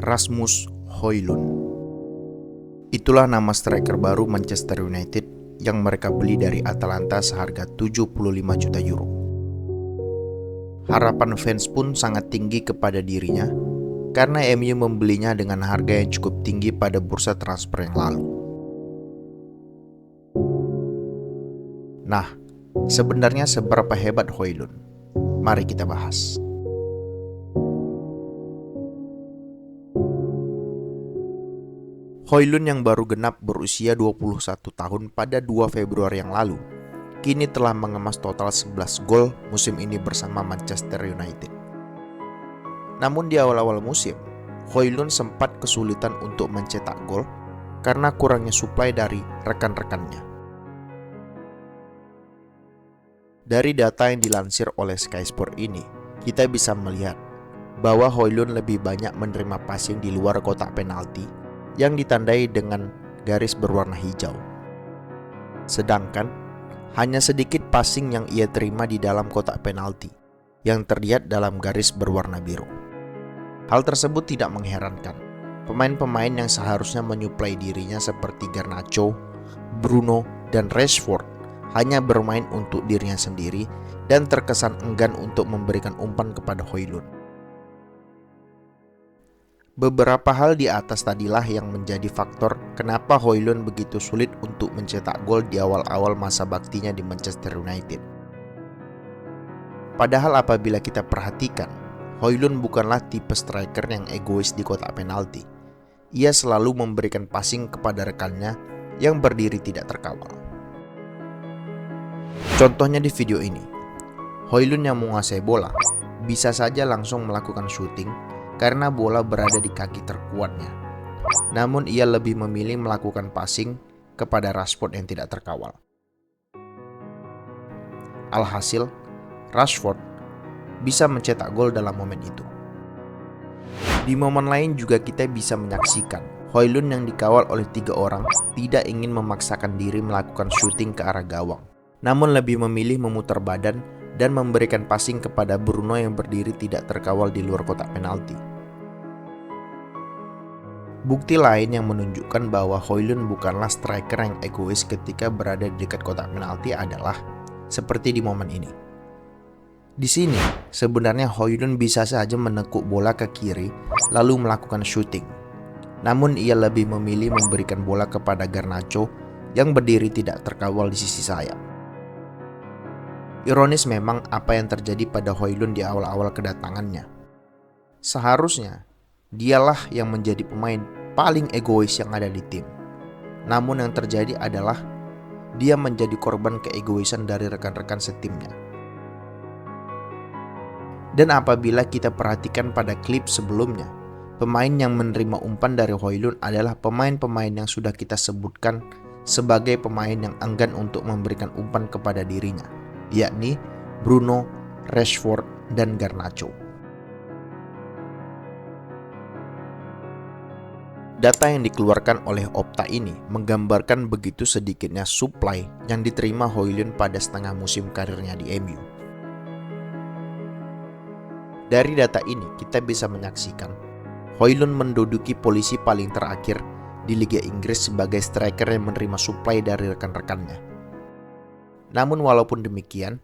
Rasmus Højlund. Itulah nama striker baru Manchester United yang mereka beli dari Atalanta seharga 75 juta euro. Harapan fans pun sangat tinggi kepada dirinya karena MU membelinya dengan harga yang cukup tinggi pada bursa transfer yang lalu. Nah, sebenarnya seberapa hebat Højlund? Mari kita bahas. Højlund yang baru genap berusia 21 tahun pada 2 Februari yang lalu, kini telah mengemas total 11 gol musim ini bersama Manchester United. Namun di awal-awal musim, Højlund sempat kesulitan untuk mencetak gol karena kurangnya suplai dari rekan-rekannya. Dari data yang dilansir oleh Sky Sport ini, kita bisa melihat bahwa Højlund lebih banyak menerima passing di luar kotak penalti yang ditandai dengan garis berwarna hijau. Sedangkan hanya sedikit passing yang ia terima di dalam kotak penalti yang terlihat dalam garis berwarna biru. Hal tersebut tidak mengherankan. Pemain-pemain yang seharusnya menyuplai dirinya seperti Garnacho, Bruno, dan Rashford hanya bermain untuk dirinya sendiri dan terkesan enggan untuk memberikan umpan kepada Højlund. Beberapa hal di atas tadilah yang menjadi faktor kenapa Højlund begitu sulit untuk mencetak gol di awal-awal masa baktinya di Manchester United. Padahal apabila kita perhatikan, Højlund bukanlah tipe striker yang egois di kotak penalti. Ia selalu memberikan passing kepada rekannya yang berdiri tidak terkawal. Contohnya di video ini, Højlund yang menguasai bola bisa saja langsung melakukan shooting karena bola berada di kaki terkuatnya. Namun ia lebih memilih melakukan passing kepada Rashford yang tidak terkawal. Alhasil, Rashford bisa mencetak gol dalam momen itu. Di momen lain juga kita bisa menyaksikan Højlund yang dikawal oleh 3 orang tidak ingin memaksakan diri melakukan shooting ke arah gawang, namun lebih memilih memutar badan dan memberikan passing kepada Bruno yang berdiri tidak terkawal di luar kotak penalti. Bukti lain yang menunjukkan bahwa Højlund bukanlah striker yang egois ketika berada di dekat kotak penalti adalah seperti di momen ini. Di sini, sebenarnya Højlund bisa saja menekuk bola ke kiri lalu melakukan shooting. Namun ia lebih memilih memberikan bola kepada Garnacho yang berdiri tidak terkawal di sisi sayap. Ironis memang apa yang terjadi pada Højlund di awal-awal kedatangannya. Seharusnya dialah yang menjadi pemain paling egois yang ada di tim. Namun yang terjadi adalah dia menjadi korban keegoisan dari rekan-rekan setimnya. Dan apabila kita perhatikan pada klip sebelumnya, pemain yang menerima umpan dari Højlund adalah pemain-pemain yang sudah kita sebutkan sebagai pemain yang enggan untuk memberikan umpan kepada dirinya, yakni Bruno, Rashford, dan Garnacho. Data yang dikeluarkan oleh Opta ini menggambarkan begitu sedikitnya suplai yang diterima Højlund pada setengah musim karirnya di MU. Dari data ini kita bisa menyaksikan Højlund menduduki posisi paling terakhir di Liga Inggris sebagai striker yang menerima suplai dari rekan-rekannya. Namun walaupun demikian,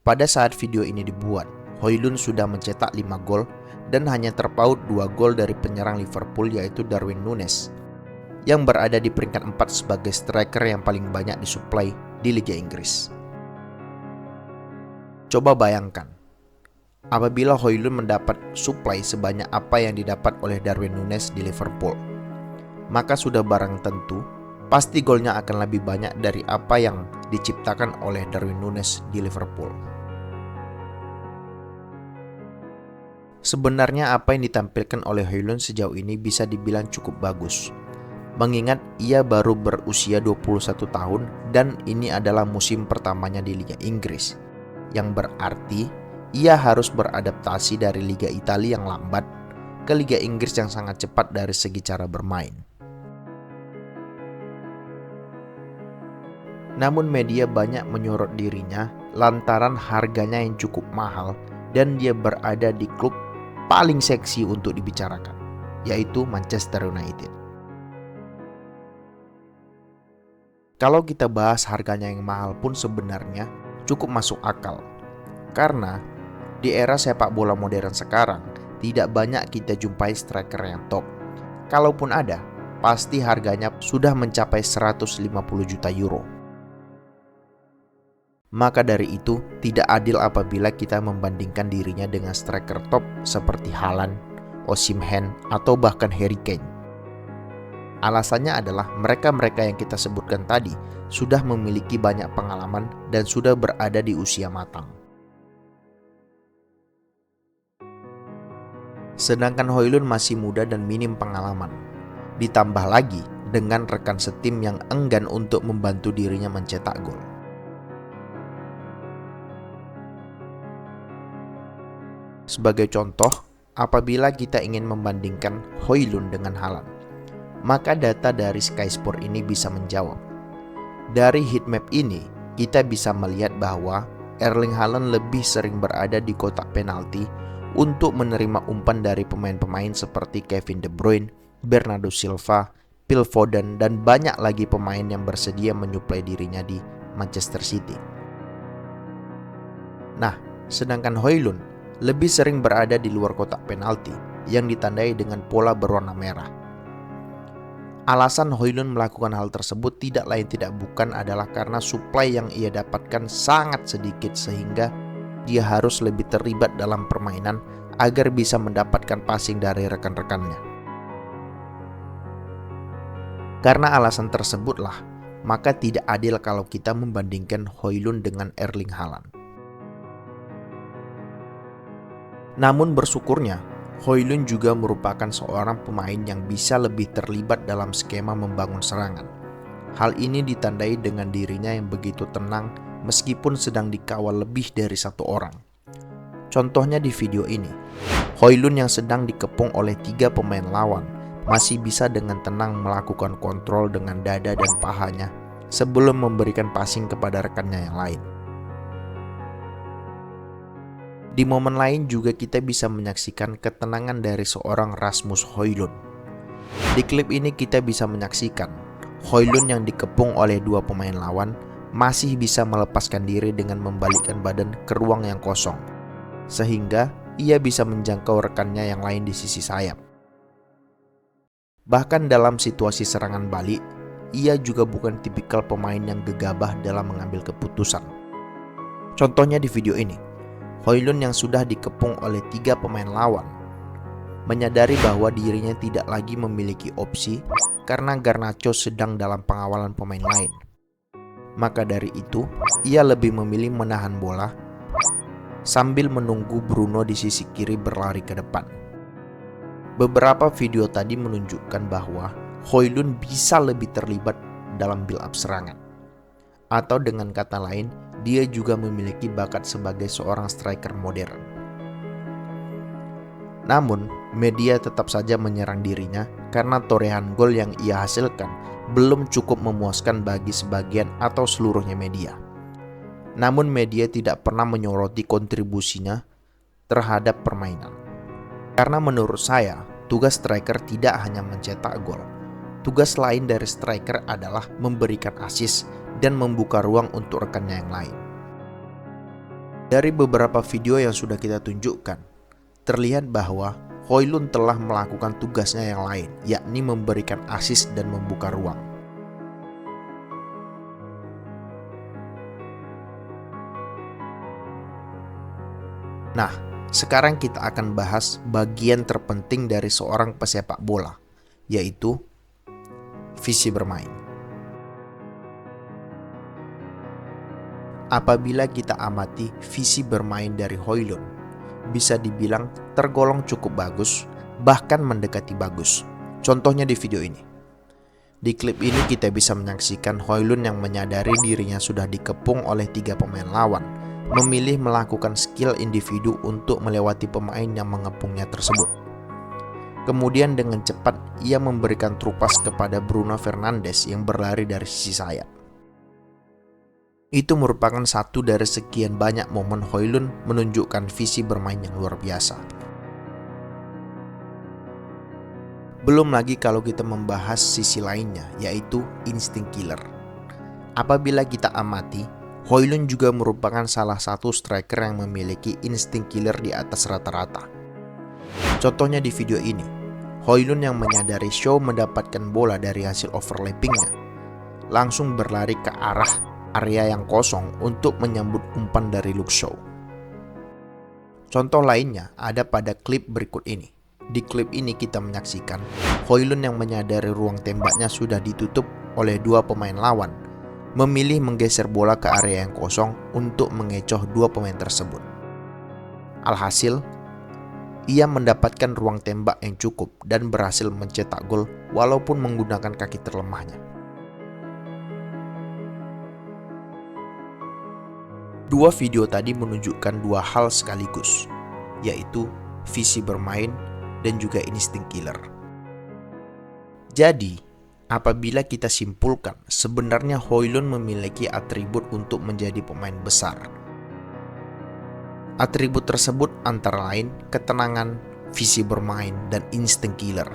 pada saat video ini dibuat, Højlund sudah mencetak 5 gol dan hanya terpaut 2 gol dari penyerang Liverpool yaitu Darwin Núñez yang berada di peringkat 4 sebagai striker yang paling banyak disuplai di Liga Inggris. Coba bayangkan, apabila Højlund mendapat suplai sebanyak apa yang didapat oleh Darwin Núñez di Liverpool, maka sudah barang tentu pasti golnya akan lebih banyak dari apa yang diciptakan oleh Darwin Núñez di Liverpool. Sebenarnya apa yang ditampilkan oleh Højlund sejauh ini bisa dibilang cukup bagus, mengingat ia baru berusia 21 tahun dan ini adalah musim pertamanya di Liga Inggris, yang berarti ia harus beradaptasi dari Liga Italia yang lambat ke Liga Inggris yang sangat cepat dari segi cara bermain. Namun media banyak menyorot dirinya lantaran harganya yang cukup mahal dan dia berada di klub paling seksi untuk dibicarakan, yaitu Manchester United. Kalau kita bahas harganya yang mahal pun sebenarnya cukup masuk akal. Karena di era sepak bola modern sekarang, tidak banyak kita jumpai striker yang top. Kalaupun ada, pasti harganya sudah mencapai 150 juta euro. Maka dari itu, tidak adil apabila kita membandingkan dirinya dengan striker top seperti Haaland, Osimhen, atau bahkan Harry Kane. Alasannya adalah mereka-mereka yang kita sebutkan tadi sudah memiliki banyak pengalaman dan sudah berada di usia matang. Sedangkan Højlund masih muda dan minim pengalaman. Ditambah lagi dengan rekan setim yang enggan untuk membantu dirinya mencetak gol. Sebagai contoh, apabila kita ingin membandingkan Højlund dengan Haaland, maka data dari Sky Sport ini bisa menjawab. Dari heatmap ini, kita bisa melihat bahwa Erling Haaland lebih sering berada di kotak penalti untuk menerima umpan dari pemain-pemain seperti Kevin De Bruyne, Bernardo Silva, Phil Foden, dan banyak lagi pemain yang bersedia menyuplai dirinya di Manchester City. Nah, sedangkan Højlund lebih sering berada di luar kotak penalti yang ditandai dengan pola berwarna merah. Alasan Højlund melakukan hal tersebut tidak lain tidak bukan adalah karena suplai yang ia dapatkan sangat sedikit sehingga dia harus lebih terlibat dalam permainan agar bisa mendapatkan passing dari rekan-rekannya. Karena alasan tersebutlah, maka tidak adil kalau kita membandingkan Højlund dengan Erling Haaland. Namun bersyukurnya, Højlund juga merupakan seorang pemain yang bisa lebih terlibat dalam skema membangun serangan. Hal ini ditandai dengan dirinya yang begitu tenang meskipun sedang dikawal lebih dari satu orang. Contohnya di video ini, Højlund yang sedang dikepung oleh 3 pemain lawan masih bisa dengan tenang melakukan kontrol dengan dada dan pahanya sebelum memberikan passing kepada rekannya yang lain. Di momen lain juga kita bisa menyaksikan ketenangan dari seorang Rasmus Højlund. Di klip ini kita bisa menyaksikan Højlund yang dikepung oleh 2 pemain lawan masih bisa melepaskan diri dengan membalikkan badan ke ruang yang kosong, sehingga ia bisa menjangkau rekannya yang lain di sisi sayap. Bahkan dalam situasi serangan balik, ia juga bukan tipikal pemain yang gegabah dalam mengambil keputusan. Contohnya di video ini, Højlund yang sudah dikepung oleh 3 pemain lawan menyadari bahwa dirinya tidak lagi memiliki opsi karena Garnacho sedang dalam pengawalan pemain lain. Maka dari itu, ia lebih memilih menahan bola sambil menunggu Bruno di sisi kiri berlari ke depan. Beberapa video tadi menunjukkan bahwa Højlund bisa lebih terlibat dalam build-up serangan. Atau dengan kata lain, dia juga memiliki bakat sebagai seorang striker modern. Namun, media tetap saja menyerang dirinya karena torehan gol yang ia hasilkan belum cukup memuaskan bagi sebagian atau seluruhnya media. Namun media tidak pernah menyoroti kontribusinya terhadap permainan. Karena menurut saya, tugas striker tidak hanya mencetak gol. Tugas lain dari striker adalah memberikan assist dan membuka ruang untuk rekannya yang lain. Dari beberapa video yang sudah kita tunjukkan, terlihat bahwa Højlund telah melakukan tugasnya yang lain, yakni memberikan assist dan membuka ruang. Nah, sekarang kita akan bahas bagian terpenting dari seorang pesepak bola, yaitu visi bermain. Apabila kita amati visi bermain dari Højlund, bisa dibilang tergolong cukup bagus, bahkan mendekati bagus. Contohnya di video ini. Di klip ini kita bisa menyaksikan Højlund yang menyadari dirinya sudah dikepung oleh 3 pemain lawan, memilih melakukan skill individu untuk melewati pemain yang mengepungnya tersebut. Kemudian dengan cepat ia memberikan trupas kepada Bruno Fernandes yang berlari dari sisi sayap. Itu merupakan satu dari sekian banyak momen Højlund menunjukkan visi bermain yang luar biasa. Belum lagi kalau kita membahas sisi lainnya, yaitu insting killer. Apabila kita amati, Højlund juga merupakan salah satu striker yang memiliki insting killer di atas rata-rata. Contohnya di video ini, Højlund yang menyadari Shaw mendapatkan bola dari hasil overlappingnya, langsung berlari ke arah area yang kosong untuk menyambut umpan dari Luke Shaw. Contoh lainnya ada pada klip berikut ini. Di klip ini kita menyaksikan Højlund yang menyadari ruang tembaknya sudah ditutup oleh dua pemain lawan, memilih menggeser bola ke area yang kosong untuk mengecoh dua pemain tersebut. Alhasil, ia mendapatkan ruang tembak yang cukup dan berhasil mencetak gol walaupun menggunakan kaki terlemahnya. Dua video tadi menunjukkan dua hal sekaligus, yaitu visi bermain dan juga insting killer. Jadi, apabila kita simpulkan sebenarnya Højlund memiliki atribut untuk menjadi pemain besar. Atribut tersebut antara lain ketenangan, visi bermain, dan insting killer.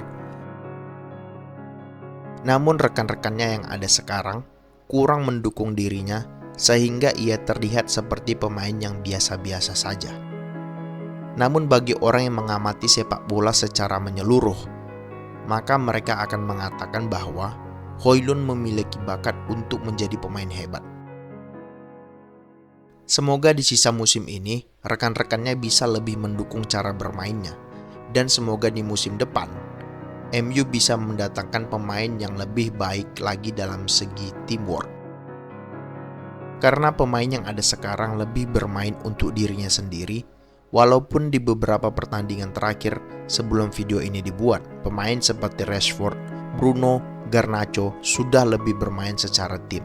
Namun rekan-rekannya yang ada sekarang kurang mendukung dirinya sehingga ia terlihat seperti pemain yang biasa-biasa saja. Namun bagi orang yang mengamati sepak bola secara menyeluruh, maka mereka akan mengatakan bahwa Højlund memiliki bakat untuk menjadi pemain hebat. Semoga di sisa musim ini, rekan-rekannya bisa lebih mendukung cara bermainnya. Dan semoga di musim depan, MU bisa mendatangkan pemain yang lebih baik lagi dalam segi teamwork. Karena pemain yang ada sekarang lebih bermain untuk dirinya sendiri, walaupun di beberapa pertandingan terakhir sebelum video ini dibuat, pemain seperti Rashford, Bruno, Garnacho sudah lebih bermain secara tim.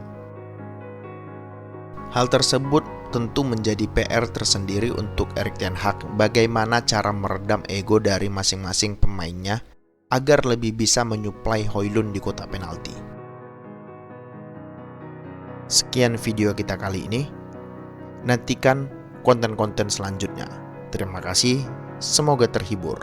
Hal tersebut tentu menjadi PR tersendiri untuk Erik ten Hag bagaimana cara meredam ego dari masing-masing pemainnya agar lebih bisa menyuplai Højlund di kotak penalti. Sekian video kita kali ini. Nantikan konten-konten selanjutnya. Terima kasih, semoga terhibur.